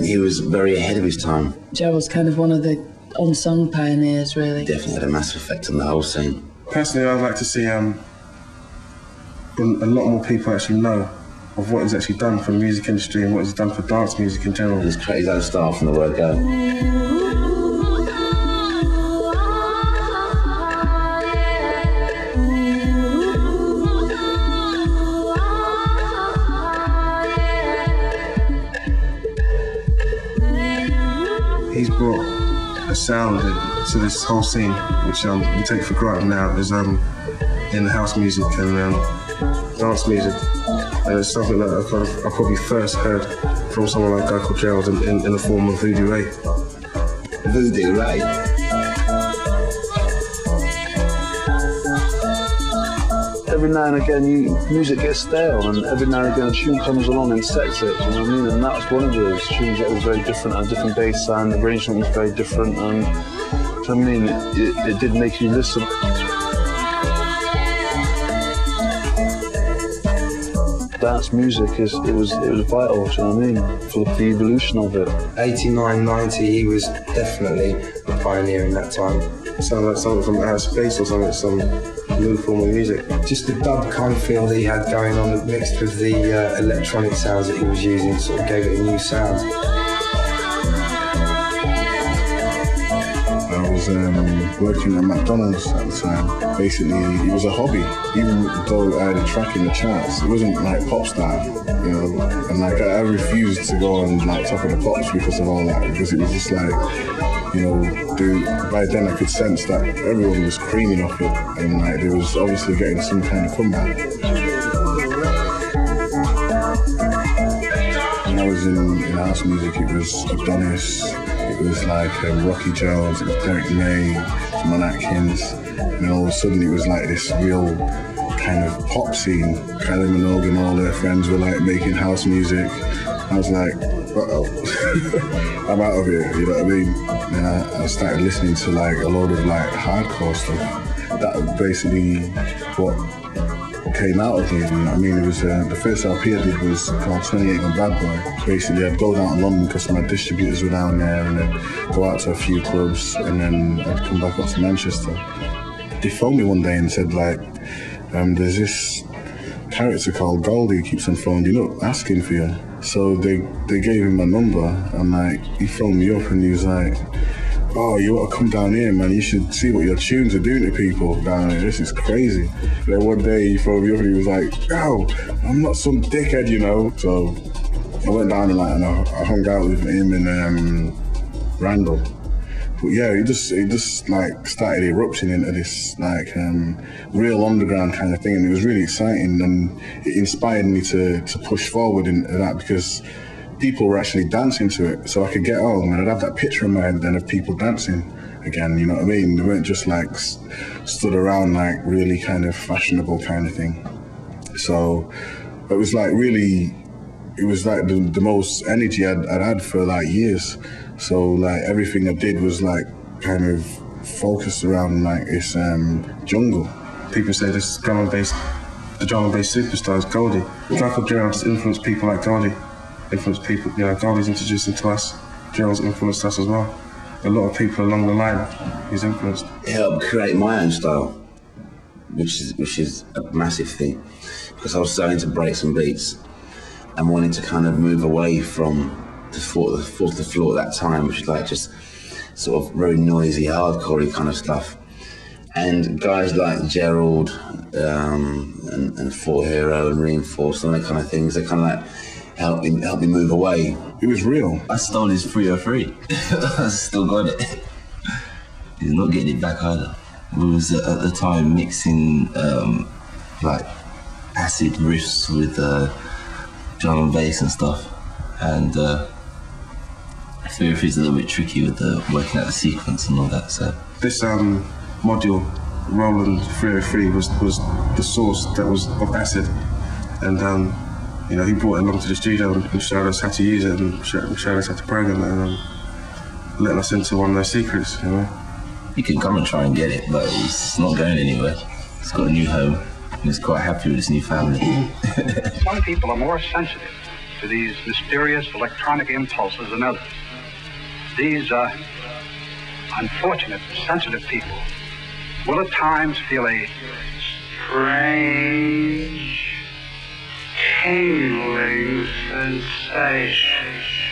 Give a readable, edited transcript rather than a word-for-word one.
He was very ahead of his time. Gerald's kind of one of the unsung pioneers, really. Definitely had a massive effect on the whole scene. Personally, I'd like to see a lot more people actually know of what he's actually done for the music industry and what he's done for dance music in general. And he's created his own style from the word go. He's brought a sound to this whole scene, which we take for granted now, is in house music and dance music. And it's something that I probably first heard from someone like a guy called Gerald in the form of Voodoo Ray. Voodoo Ray? Every now and again, music gets stale, and every now and again a tune comes along and sets it, you know what I mean? And that's one of those tunes that was very different, and a different bass sound, the arrangement was very different, and you know what I mean, it did make you listen. Dance music, it was vital, you know what I mean, for the evolution of it. 89, 90, he was definitely a pioneer in that time. Sounded like something from outer space or something, some new form of music. Just the dub kind of feel that he had going on mixed with the electronic sounds that he was using sort of gave it a new sound. I was working at McDonald's at the time. Basically, it was a hobby. Even though I had a track in the charts, it wasn't like pop style, you know. And like I refused to go on like Top of the Pops because of all that, because it was just like, you know, by then I could sense that everyone was creaming off it, and like they was obviously getting some kind of comeback. When I was in house music, it was Adonis, it was like Rocky Jones, it was Derek May, Mon Atkins, and all of a sudden it was like this real kind of pop scene. Kylie Minogue and all their friends were like making house music. I was like, uh-oh, I'm out of here, you know what I mean? And I started listening to like a load of like hardcore stuff. That was basically what came out of me, you know what I mean? It was the first LP I did was called 28 on Bad Boy. Basically, I'd go down to London because my distributors were down there, and then go out to a few clubs, and then I'd come back up to Manchester. They phoned me one day and said like, there's this character called Goldie who keeps on phoning you up, asking for you. So they gave him my number, and like he phoned me up and he was like, oh, you ought to come down here, man. You should see what your tunes are doing to people down here. This is crazy. Then one day he phoned me up and he was like, yo, I'm not some dickhead, you know. So I went down and I hung out with him and Randall. But yeah, it just like started erupting into this like real underground kind of thing, and it was really exciting, and it inspired me to push forward into that, because people were actually dancing to it. So I could get home and I'd have that picture in my head then of people dancing again, you know what I mean? They weren't just like stood around like really kind of fashionable kind of thing. So it was like really, it was like the most energy I'd had for like years. So like everything I did was like kind of focused around like this jungle. People say this drum and bass, the drum and bass superstar is Goldie. Michael Gerald's influenced people like Goldie. Influenced people, you know, Goldie's introduced him to us. Gerald's influenced us as well. A lot of people along the line he's influenced. It helped create my own style, which is a massive thing, because I was so into breaks and beats and wanted to kind of move away from the floor at that time, which is like just sort of very noisy, hardcore kind of stuff. And guys like Gerald and Four Hero and Reinforced and that kind of things, they kind of like helped me move away. It was real. I stole his 303. I still got it. He's not getting it back either. We was at the time mixing like acid riffs with drum and bass and stuff, and 303 is a little bit tricky with working out the sequence and all that. So this module, Roland 303, was the source that was of acid, and you know, he brought it along to the studio and showed us how to use it and showed us how to program it, and letting us into one of those secrets, you know. You can come and try and get it, but it's not going anywhere. It's got a new home, and he's quite happy with his new family. Some people are more sensitive to these mysterious electronic impulses in others. These unfortunate, sensitive people will at times feel a strange, tingling sensation